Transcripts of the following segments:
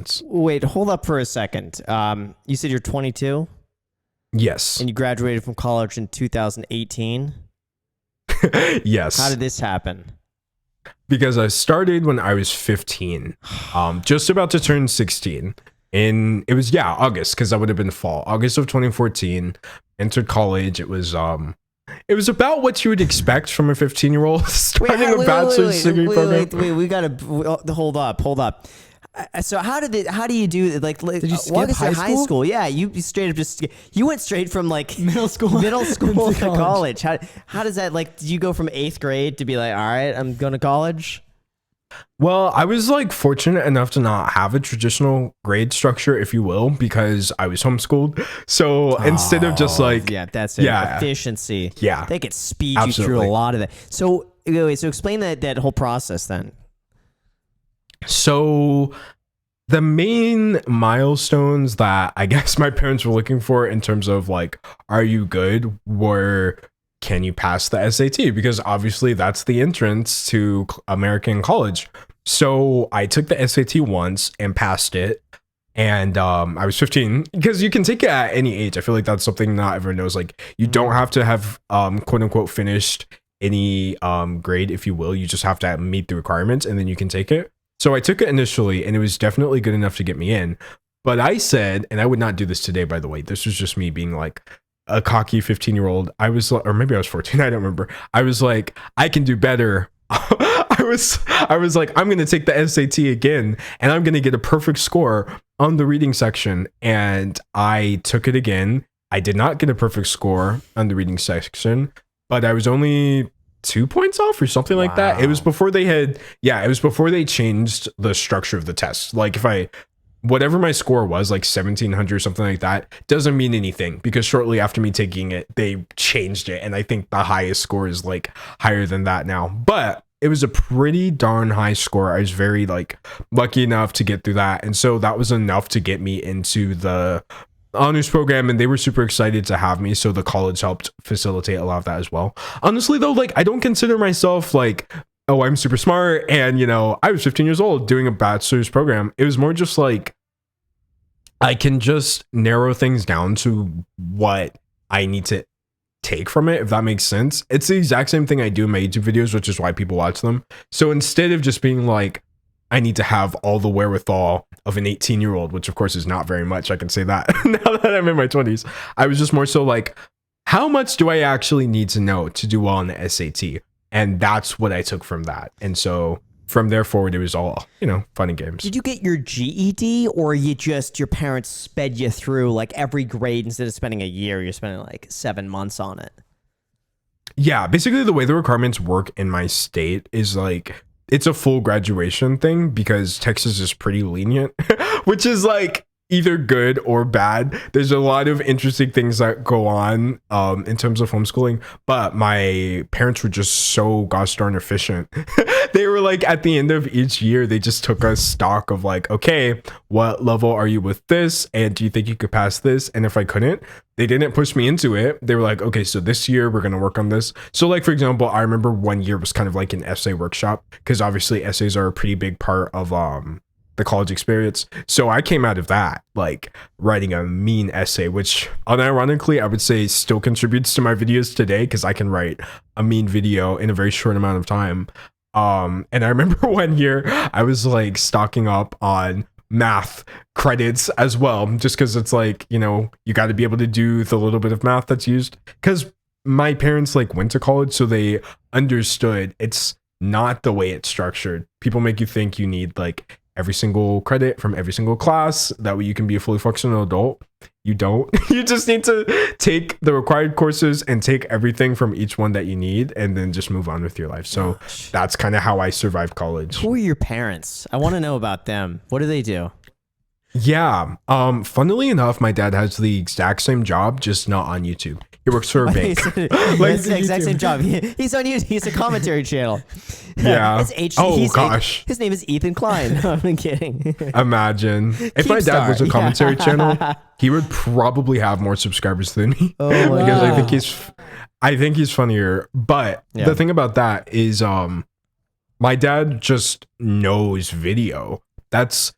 sense. Wait, hold up for a second. You said you're 22? Yes. And you graduated from college in 2018? Yes. How did this happen? Because I started when I was 15, just about to turn 16. And it was, August, because that would have been fall. August of 2014, entered college. It was about what you would expect from a 15-year-old starting a bachelor's degree program. Wait, we gotta hold up. So how do you do it? Like did you skip high school? Yeah, you straight up you went straight from like middle school to college. How does that, like, did you go from 8th grade to be like, all right, I'm going to college? Well, I was like fortunate enough to not have a traditional grade structure, if you will, because I was homeschooled. So instead of just like, that's it. Efficiency. Yeah, they could speed you through a lot of that. So wait, so explain that whole process then. So the main milestones that I guess my parents were looking for in terms of like, are you good, were, can you pass the SAT? Because obviously that's the entrance to American college. So I took the SAT once and passed it. And I was 15, because you can take it at any age. I feel like that's something not everyone knows. Like, you don't have to have quote unquote finished any grade, if you will. You just have to meet the requirements and then you can take it. So I took it initially, and it was definitely good enough to get me in. But I said, and I would not do this today, by the way, this was just me being like a cocky 15-year-old. I was, or maybe I was 14, I don't remember. I was like, I can do better. I was like, I'm going to take the SAT again, and I'm going to get a perfect score on the reading section. And I took it again. I did not get a perfect score on the reading section, but I was only 2 points off or something like that. It was before they changed the structure of the test. Like, whatever my score was, like 1700 or something like that, doesn't mean anything, because shortly after me taking it, they changed it. And I think the highest score is like higher than that now, but it was a pretty darn high score. I was very like lucky enough to get through that. And so that was enough to get me into the honors program, and they were super excited to have me. So the college helped facilitate a lot of that as well. Honestly though, like, I don't consider myself like, oh, I'm super smart, and you know, I was 15 years old doing a bachelor's program. It was more just like, I can just narrow things down to what I need to take from it, if that makes sense. It's the exact same thing I do in my YouTube videos, which is why people watch them. So instead of just being like, I need to have all the wherewithal of an 18-year-old, which of course is not very much, I can say that now that I'm in my 20s. I was just more so like, how much do I actually need to know to do well on the SAT? And that's what I took from that. And so from there forward, it was all, you know, fun and games. Did you get your GED, or your parents sped you through like every grade? Instead of spending a year, you're spending like 7 months on it? Yeah, basically the way the requirements work in my state is like, it's a full graduation thing, because Texas is pretty lenient, which is like either good or bad. There's a lot of interesting things that go on in terms of homeschooling, but my parents were just so gosh darn efficient. They were like, at the end of each year, they just took a stock of like, okay, what level are you with this? And do you think you could pass this? And if I couldn't, they didn't push me into it. They were like, okay, so this year we're going to work on this. So like, for example, I remember one year was kind of like an essay workshop, because obviously essays are a pretty big part of the college experience. So I came out of that like writing a mean essay, which unironically I would say still contributes to my videos today, because I can write a mean video in a very short amount of time. And I remember one year I was like stocking up on math credits as well, just because it's like, you know, you got to be able to do the little bit of math that's used, because my parents like went to college, so they understood it's not the way it's structured. People make you think you need like every single credit from every single class, that way you can be a fully functional adult. You don't. You just need to take the required courses and take everything from each one that you need, and then just move on with your life. So that's kind of how I survived college. Who are your parents? I want to know about them. What do they do? Yeah. Funnily enough, my dad has the exact same job, just not on YouTube. He works for a bank. Like the exact same job. He's on YouTube. He's a commentary channel. Yeah. Gosh. His name is Ethan Klein. No, I'm kidding. Imagine if my dad was a commentary channel, he would probably have more subscribers than me. Oh, because I think he's funnier. But the thing about that is, my dad just knows video. That's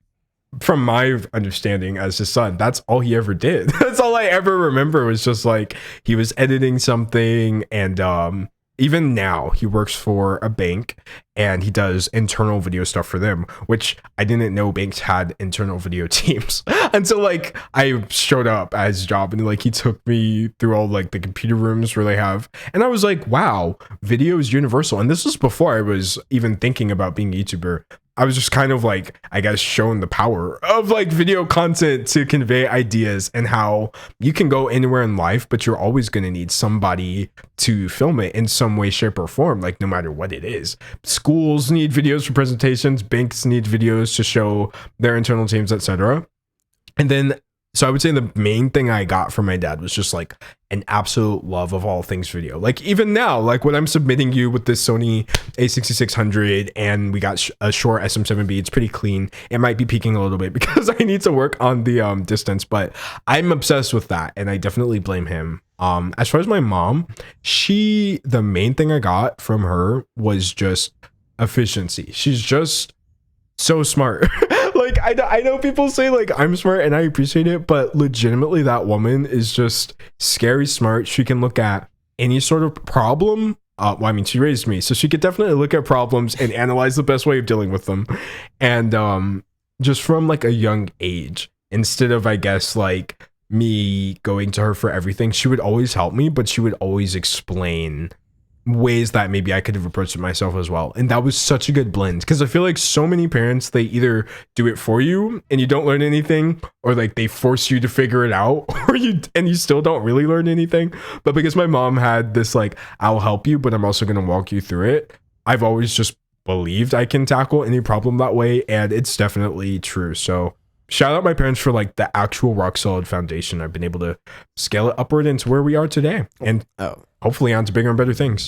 from my understanding as his son, that's all he ever did. That's all I ever remember was just like he was editing something. And even now he works for a bank and he does internal video stuff for them, which I didn't know banks had internal video teams until like I showed up at his job, and like he took me through all like the computer rooms where they have, and I was like, wow, video is universal. And this was before I was even thinking about being a YouTuber. I was just kind of like, I guess, shown the power of like video content to convey ideas and how you can go anywhere in life, but you're always going to need somebody to film it in some way, shape, or form, like no matter what it is. Schools need videos for presentations, banks need videos to show their internal teams, etc. And then, so I would say the main thing I got from my dad was just like an absolute love of all things video. Like even now, like when I'm submitting you with this Sony a6600 and we got a Shure SM7B, it's pretty clean. It might be peaking a little bit because I need to work on the distance, but I'm obsessed with that, and I definitely blame him. As far as my mom, the main thing I got from her was just efficiency. She's just so smart. Like I know people say like I'm smart, and I appreciate it, but legitimately that woman is just scary smart. She can look at any sort of problem. Well, I mean, she raised me, so she could definitely look at problems and analyze the best way of dealing with them. And just from like a young age, instead of, I guess, like me going to her for everything, she would always help me, but she would always explain ways that maybe I could have approached it myself as well. And that was such a good blend, because I feel like so many parents, they either do it for you and you don't learn anything, or like they force you to figure it out, or you still don't really learn anything. But because my mom had this like, I'll help you, but I'm also going to walk you through it, I've always just believed I can tackle any problem that way, and it's definitely true. So shout out my parents for like the actual rock solid foundation. I've been able to scale it upward into where we are today, and hopefully on to bigger and better things.